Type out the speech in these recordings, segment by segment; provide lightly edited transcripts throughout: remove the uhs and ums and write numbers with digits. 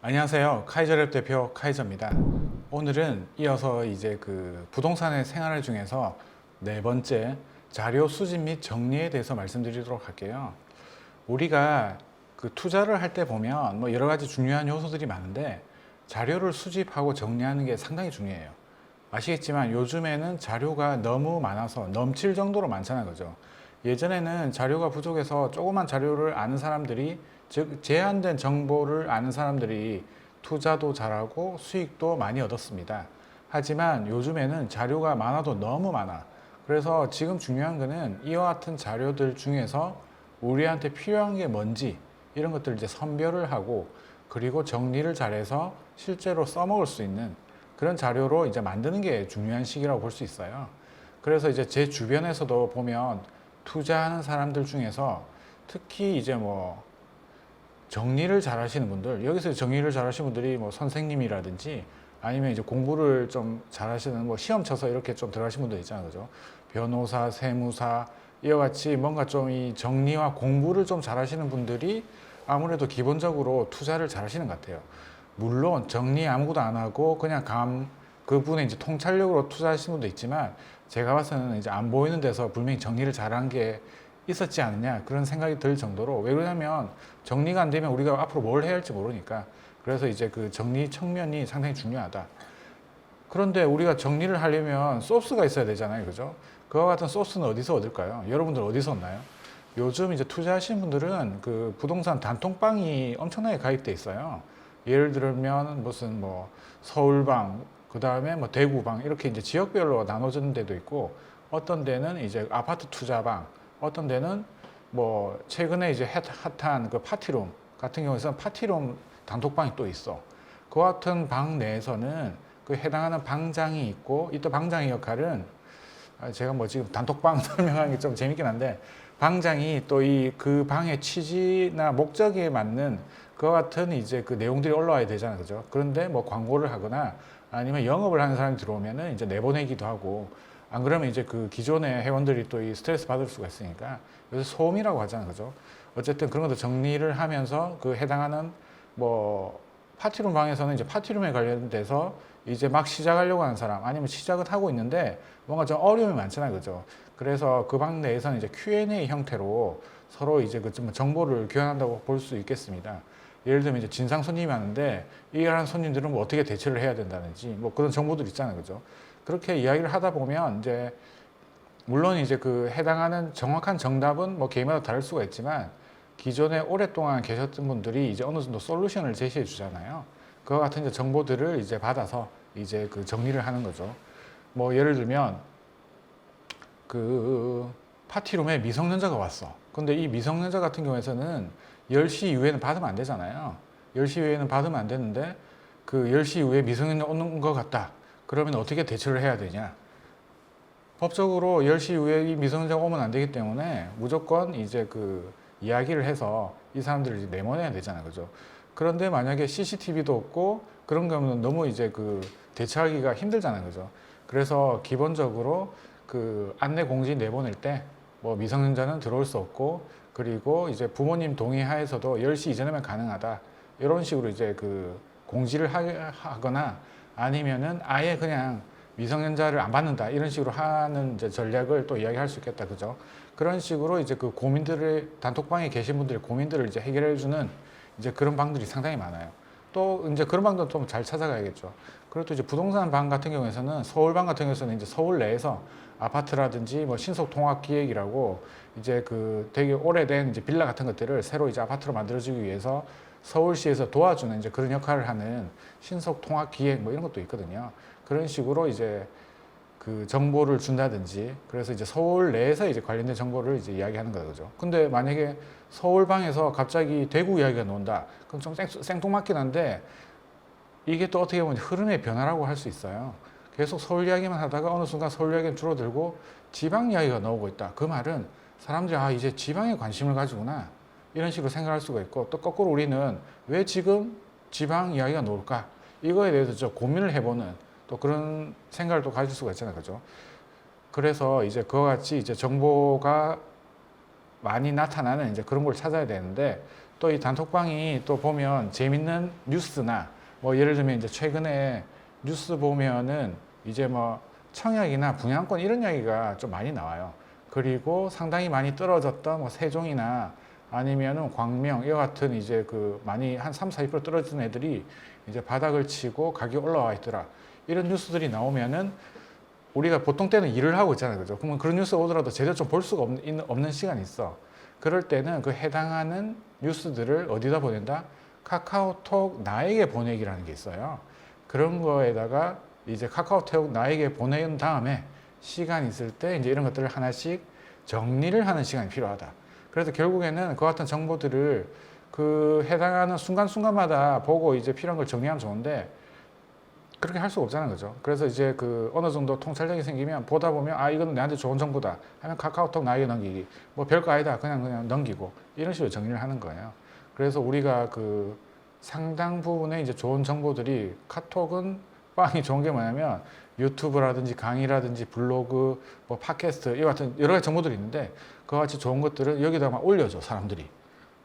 안녕하세요. 카이저랩 대표 카이저입니다. 오늘은 이어서 이제 부동산의 생활 중에서 네 번째 자료 수집 및 정리에 대해서 말씀드리도록 할게요. 우리가 투자를 할 때 보면 뭐 여러 가지 중요한 요소들이 많은데 자료를 수집하고 정리하는 게 상당히 중요해요. 아시겠지만 요즘에는 자료가 너무 많아서 넘칠 정도로 많잖아요. 그죠? 예전에는 자료가 부족해서 조그만 자료를 아는 사람들이, 즉 제한된 정보를 아는 사람들이 투자도 잘하고 수익도 많이 얻었습니다. 하지만 요즘에는 자료가 많아도 너무 많아. 그래서 지금 중요한 거는 이와 같은 자료들 중에서 우리한테 필요한 게 뭔지 이런 것들을 이제 선별을 하고, 그리고 정리를 잘해서 실제로 써먹을 수 있는 그런 자료로 이제 만드는 게 중요한 시기라고 볼 수 있어요. 그래서 이제 제 주변에서도 보면 투자하는 사람들 중에서 특히 이제 뭐 정리를 잘 하시는 분들, 여기서 정리를 잘 하시는 분들이 뭐 선생님이라든지 아니면 이제 공부를 좀 잘 하시는, 뭐 시험 쳐서 이렇게 좀 들어가신 분들 있잖아요. 그죠? 변호사, 세무사, 이와 같이 뭔가 좀 이 정리와 공부를 좀 잘 하시는 분들이 아무래도 기본적으로 투자를 잘 하시는 것 같아요. 물론 정리 아무것도 안 하고 그냥 그분의 이제 통찰력으로 투자하시는 분도 있지만, 제가 봐서는 이제 안 보이는 데서 분명히 정리를 잘한 게 있었지 않느냐 그런 생각이 들 정도로, 왜 그러냐면 정리가 안 되면 우리가 앞으로 뭘 해야 할지 모르니까. 그래서 이제 그 정리 측면이 상당히 중요하다. 그런데 우리가 정리를 하려면 소스가 있어야 되잖아요. 그죠? 그와 같은 소스는 어디서 얻을까요? 여러분들 어디서 얻나요? 요즘 이제 투자하시는 분들은 그 부동산 단톡방이 엄청나게 가입돼 있어요. 예를 들면 무슨 뭐 서울방, 그 다음에 뭐 대구방, 이렇게 이제 지역별로 나눠지는 데도 있고, 어떤 데는 이제 아파트 투자방, 어떤 데는 뭐 최근에 이제 핫한 그 파티룸 같은 경우에는 파티룸 단톡방이 또 있어. 그 같은 방 내에서는 그 해당하는 방장이 있고, 이 또 방장의 역할은, 제가 뭐 지금 단톡방 설명하는 게 좀 재밌긴 한데, 방장이 또 그 방의 취지나 목적에 맞는 그와 같은 이제 그 내용들이 올라와야 되잖아요. 그죠? 그런데 뭐 광고를 하거나 아니면 영업을 하는 사람이 들어오면은 이제 내보내기도 하고, 안 그러면 이제 그 기존의 회원들이 또 이 스트레스 받을 수가 있으니까, 요새 소음이라고 하잖아요. 그죠? 어쨌든 그런 것도 정리를 하면서 그 해당하는 뭐 파티룸 방에서는 이제 파티룸에 관련돼서 이제 막 시작하려고 하는 사람, 아니면 시작은 하고 있는데 뭔가 좀 어려움이 많잖아요. 그죠? 그래서 그 방 내에서는 이제 Q&A 형태로 서로 이제 그 정보를 교환한다고 볼 수 있겠습니다. 예를 들면 이제 진상 손님이 왔는데 이러한 손님들은 뭐 어떻게 대처를 해야 된다든지 뭐 그런 정보들 있잖아요. 그죠? 그렇게 이야기를 하다 보면 이제 물론 이제 그 해당하는 정확한 정답은 뭐 개인마다 다를 수가 있지만, 기존에 오랫동안 계셨던 분들이 이제 어느 정도 솔루션을 제시해 주잖아요. 그와 같은 이제 정보들을 이제 받아서 이제 그 정리를 하는 거죠. 뭐 예를 들면 그 파티룸에 미성년자가 왔어. 근데 이 미성년자 같은 경우에는 10시 이후에는 받으면 안 되잖아요. 10시 이후에는 받으면 안 되는데 그 10시 이후에 미성년자 오는 것 같다. 그러면 어떻게 대처를 해야 되냐? 법적으로 10시 이후에 이 미성년자가 오면 안 되기 때문에 무조건 이제 그 이야기를 해서 이 사람들을 이제 내보내야 되잖아요. 그죠? 그런데 만약에 CCTV도 없고 그런 거면 너무 이제 그 대처하기가 힘들잖아요. 그죠? 그래서 기본적으로 그 안내 공지 내보낼 때 뭐 미성년자는 들어올 수 없고, 그리고 이제 부모님 동의 하에서도 10시 이전에만 가능하다. 이런 식으로 이제 그 공지를 하거나, 아니면은 아예 그냥 미성년자를 안 받는다 이런 식으로 하는 이제 전략을 또 이야기할 수 있겠다. 그죠? 그런 식으로 이제 그 고민들을, 단톡방에 계신 분들의 고민들을 이제 해결해 주는 이제 그런 방들이 상당히 많아요. 또 이제 그런 방도 좀 잘 찾아가야겠죠. 그리고 또 이제 부동산 방 같은 경우에는, 서울방 같은 경우에는 이제 서울 내에서 아파트라든지 뭐 신속 통합 기획이라고 이제 그 되게 오래된 이제 빌라 같은 것들을 새로 이제 아파트로 만들어주기 위해서 서울시에서 도와주는 이제 그런 역할을 하는 신속 통합 기획 뭐 이런 것도 있거든요. 그런 식으로 이제 그 정보를 준다든지, 그래서 이제 서울 내에서 이제 관련된 정보를 이제 이야기하는 거죠. 근데 만약에 서울방에서 갑자기 대구 이야기가 나온다. 그럼 좀 생뚱맞긴 한데, 이게 또 어떻게 보면 흐름의 변화라고 할 수 있어요. 계속 서울 이야기만 하다가 어느 순간 서울 이야기는 줄어들고 지방 이야기가 나오고 있다. 그 말은 사람들이 이제 지방에 관심을 가지구나 이런 식으로 생각할 수가 있고, 또 거꾸로 우리는 왜 지금 지방 이야기가 나올까? 이거에 대해서 좀 고민을 해보는 또 그런 생각을 또 가질 수가 있잖아요. 그죠? 그래서 이제 그와 같이 이제 정보가 많이 나타나는 이제 그런 걸 찾아야 되는데, 또 이 단톡방이 또 보면 재밌는 뉴스나 뭐 예를 들면 이제 최근에 뉴스 보면은 이제 뭐 청약이나 분양권 이런 이야기가 좀 많이 나와요. 그리고 상당히 많이 떨어졌던 뭐 세종이나 아니면은 광명 이와 같은 이제 그 많이 한 3, 40% 떨어진 애들이 이제 바닥을 치고 가격이 올라와 있더라. 이런 뉴스들이 나오면은 우리가 보통 때는 일을 하고 있잖아요. 그죠? 그러면 그런 뉴스가 오더라도 제대로 좀 볼 수가 없는 시간이 있어. 그럴 때는 그 해당하는 뉴스들을 어디다 보낸다? 카카오톡 나에게 보내기라는 게 있어요. 그런 거에다가 이제 카카오톡 나에게 보낸 다음에 시간 있을 때 이제 이런 것들을 하나씩 정리를 하는 시간이 필요하다. 그래서 결국에는 그 같은 정보들을 그 해당하는 순간순간마다 보고 이제 필요한 걸 정리하면 좋은데 그렇게 할 수가 없잖아요. 그죠? 그래서 이제 그 어느 정도 통찰력이 생기면 보다 보면 아, 이거는 내한테 좋은 정보다 하면 카카오톡 나에게 넘기기. 뭐 별거 아니다. 그냥 넘기고. 이런 식으로 정리를 하는 거예요. 그래서 우리가 그 상당 부분의 이제 좋은 정보들이 카톡은 빵이 좋은 게 뭐냐면 유튜브라든지 강의라든지 블로그, 뭐 팟캐스트 이와 같은 여러 가지 정보들이 있는데 그와 같이 좋은 것들은 여기다 막 올려줘 사람들이.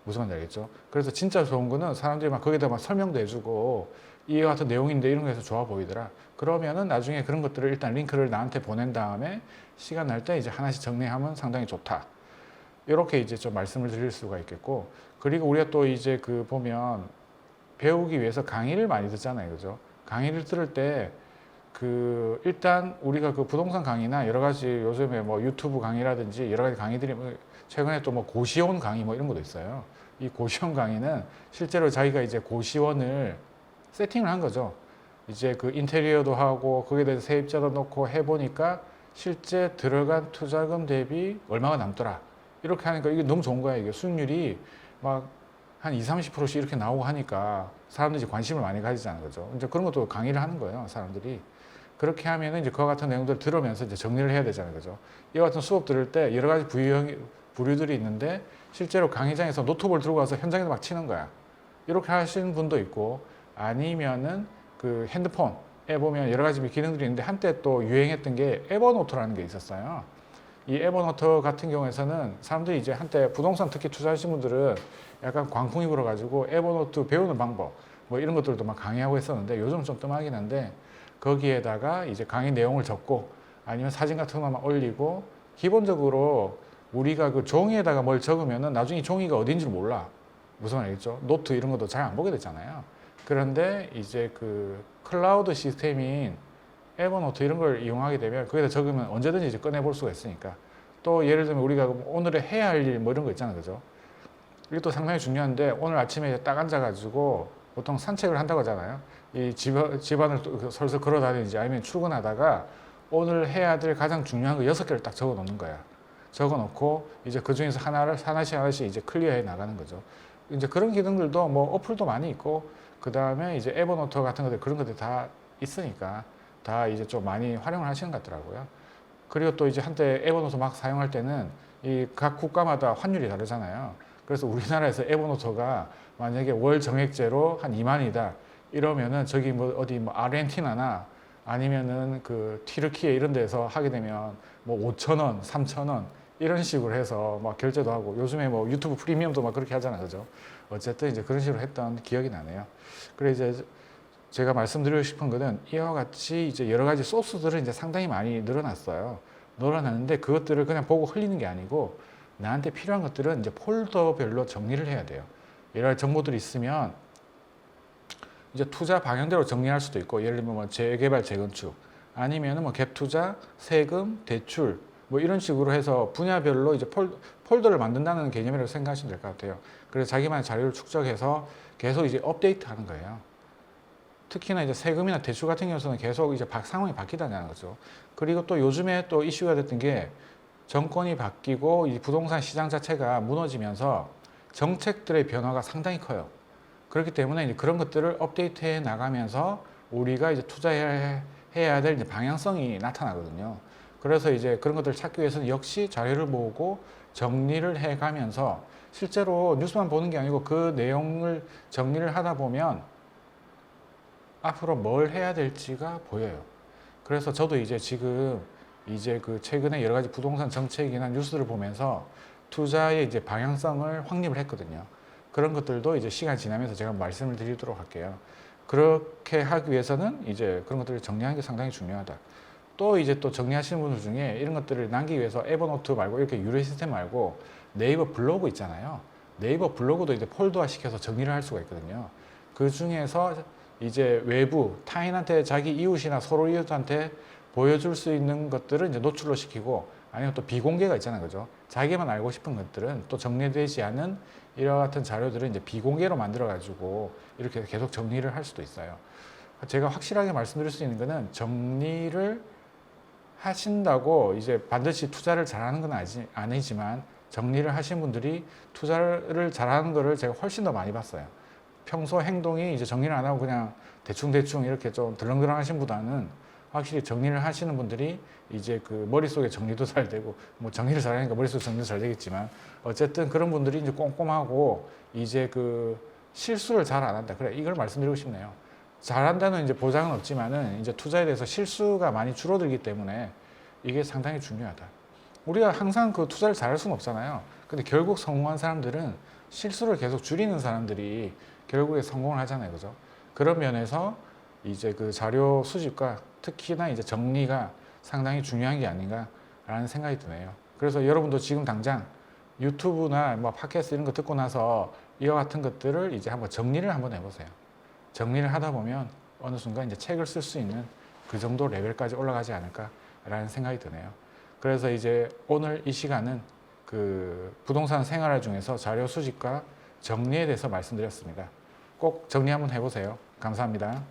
무슨 말인지 알겠죠? 그래서 진짜 좋은 거는 사람들이 막 거기다 막 설명도 해주고 이와 같은 내용인데 이런 거에서 좋아 보이더라. 그러면은 나중에 그런 것들을 일단 링크를 나한테 보낸 다음에 시간 날 때 이제 하나씩 정리하면 상당히 좋다. 이렇게 이제 좀 말씀을 드릴 수가 있겠고, 그리고 우리가 또 이제 그 보면 배우기 위해서 강의를 많이 듣잖아요. 그죠? 강의를 들을 때 그 일단 우리가 그 부동산 강의나 여러 가지 요즘에 뭐 유튜브 강의라든지 여러 가지 강의들이 최근에 또 뭐 고시원 강의 뭐 이런 것도 있어요. 이 고시원 강의는 실제로 자기가 이제 고시원을 세팅을 한 거죠. 이제 그 인테리어도 하고 거기에 대해서 세입자도 넣고 해보니까 실제 들어간 투자금 대비 얼마가 남더라. 이렇게 하니까 이게 너무 좋은 거야. 이게 수익률이 막 한 20, 30%씩 이렇게 나오고 하니까 사람들이 관심을 많이 가지자는 거죠. 이제 그런 것도 강의를 하는 거예요. 사람들이. 그렇게 하면은 이제 그와 같은 내용들을 들으면서 이제 정리를 해야 되잖아요. 그죠? 이와 같은 수업 들을 때 여러 가지 부류들이 있는데 실제로 강의장에서 노트북을 들고 와서 현장에서 막 치는 거야. 이렇게 하시는 분도 있고 아니면은 그 핸드폰에 보면 여러 가지 기능들이 있는데 한때 또 유행했던 게 에버노트라는 게 있었어요. 이 에버노트 같은 경우에서는 사람들이 이제 한때 부동산 특히 투자하신 분들은 약간 광풍이 불어가지고 에버노트 배우는 방법 뭐 이런 것들도 막 강의하고 했었는데 요즘 좀 뜸하긴 한데 거기에다가 이제 강의 내용을 적고 아니면 사진 같은 거만 올리고 기본적으로 우리가 그 종이에다가 뭘 적으면은 나중에 종이가 어딘지 몰라. 무슨 말이겠죠? 노트 이런 것도 잘 안 보게 되잖아요. 그런데 이제 그 클라우드 시스템인 에버노트 이런 걸 이용하게 되면 거기다 적으면 언제든지 이제 꺼내볼 수가 있으니까 또 예를 들면 우리가 오늘에 해야 할 일 뭐 이런 거 있잖아요. 그죠? 이것도 상당히 중요한데 오늘 아침에 딱 앉아가지고 보통 산책을 한다고 하잖아요. 이 집안을 설설 걸어 다니는지 아니면 출근하다가 오늘 해야 될 가장 중요한 거 6개를 딱 적어 놓는 거야. 적어 놓고 이제 그 중에서 하나씩 이제 클리어해 나가는 거죠. 이제 그런 기능들도 뭐 어플도 많이 있고 그 다음에 이제 에버노트 같은 것들 그런 것들 다 있으니까 다 이제 좀 많이 활용을 하시는 것 같더라고요. 그리고 또 이제 한때 에버노트 막 사용할 때는 이 각 국가마다 환율이 다르잖아요. 그래서 우리나라에서 에버노트가 만약에 월 정액제로 한 2만이다 이러면은 저기 뭐 어디 뭐 아르헨티나나 아니면은 그 튀르키예 이런 데서 하게 되면 뭐 5,000원, 3,000원 이런 식으로 해서 막 결제도 하고 요즘에 뭐 유튜브 프리미엄도 막 그렇게 하잖아요. 그죠? 어쨌든 이제 그런 식으로 했던 기억이 나네요. 그래 이제 제가 말씀드리고 싶은 것은 이와 같이 이제 여러 가지 소스들은 이제 상당히 많이 늘어났어요. 늘어났는데 그것들을 그냥 보고 흘리는 게 아니고 나한테 필요한 것들은 이제 폴더별로 정리를 해야 돼요. 여러 가지 정보들이 있으면 이제 투자 방향대로 정리할 수도 있고 예를 들면 뭐 재개발, 재건축 아니면은 뭐 갭 투자, 세금, 대출 뭐 이런 식으로 해서 분야별로 이제 폴더를 만든다는 개념이라고 생각하시면 될 것 같아요. 그래서 자기만의 자료를 축적해서 계속 이제 업데이트 하는 거예요. 특히나 이제 세금이나 대출 같은 경우는 계속 이제 상황이 바뀌다는 거죠. 그리고 또 요즘에 또 이슈가 됐던 게 정권이 바뀌고 이 부동산 시장 자체가 무너지면서 정책들의 변화가 상당히 커요. 그렇기 때문에 이제 그런 것들을 업데이트해 나가면서 우리가 이제 투자해야 될 이제 방향성이 나타나거든요. 그래서 이제 그런 것들을 찾기 위해서는 역시 자료를 모으고 정리를 해 가면서 실제로 뉴스만 보는 게 아니고 그 내용을 정리를 하다 보면 앞으로 뭘 해야 될지가 보여요. 그래서 저도 이제 지금 이제 그 최근에 여러 가지 부동산 정책이나 뉴스를 보면서 투자의 이제 방향성을 확립을 했거든요. 그런 것들도 이제 시간이 지나면서 제가 말씀을 드리도록 할게요. 그렇게 하기 위해서는 이제 그런 것들을 정리하는 게 상당히 중요하다. 또 이제 또 정리하시는 분들 중에 이런 것들을 남기기 위해서 에버노트 말고 이렇게 유료 시스템 말고 네이버 블로그 있잖아요. 네이버 블로그도 이제 폴더화 시켜서 정리를 할 수가 있거든요. 그 중에서 이제 외부 타인한테 자기 이웃이나 서로 이웃한테 보여줄 수 있는 것들을 이제 노출로 시키고, 아니면 또 비공개가 있잖아요, 그죠? 자기만 알고 싶은 것들은 또 정리되지 않은 이와 같은 자료들은 이제 비공개로 만들어 가지고 이렇게 계속 정리를 할 수도 있어요. 제가 확실하게 말씀드릴 수 있는 거는, 정리를 하신다고 이제 반드시 투자를 잘하는 건 아니지만 정리를 하신 분들이 투자를 잘하는 거를 제가 훨씬 더 많이 봤어요. 평소 행동이 이제 정리를 안 하고 그냥 대충대충 이렇게 좀 덜렁덜렁 하신 보다는 확실히 정리를 하시는 분들이 이제 그 머릿속에 정리도 잘 되고, 뭐 정리를 잘하니까 머릿속에 정리도 잘 되겠지만, 어쨌든 그런 분들이 이제 꼼꼼하고 이제 그 실수를 잘 안 한다. 그래, 이걸 말씀드리고 싶네요. 잘한다는 이제 보장은 없지만은 이제 투자에 대해서 실수가 많이 줄어들기 때문에 이게 상당히 중요하다. 우리가 항상 그 투자를 잘할 수는 없잖아요. 근데 결국 성공한 사람들은 실수를 계속 줄이는 사람들이 결국에 성공을 하잖아요. 그죠? 그런 면에서 이제 그 자료 수집과 특히나 이제 정리가 상당히 중요한 게 아닌가라는 생각이 드네요. 그래서 여러분도 지금 당장 유튜브나 뭐 팟캐스트 이런 거 듣고 나서 이와 같은 것들을 이제 한번 정리를 한번 해보세요. 정리를 하다 보면 어느 순간 이제 책을 쓸 수 있는 그 정도 레벨까지 올라가지 않을까라는 생각이 드네요. 그래서 이제 오늘 이 시간은 그 부동산 생활화 중에서 자료 수집과 정리에 대해서 말씀드렸습니다. 꼭 정리 한번 해보세요. 감사합니다.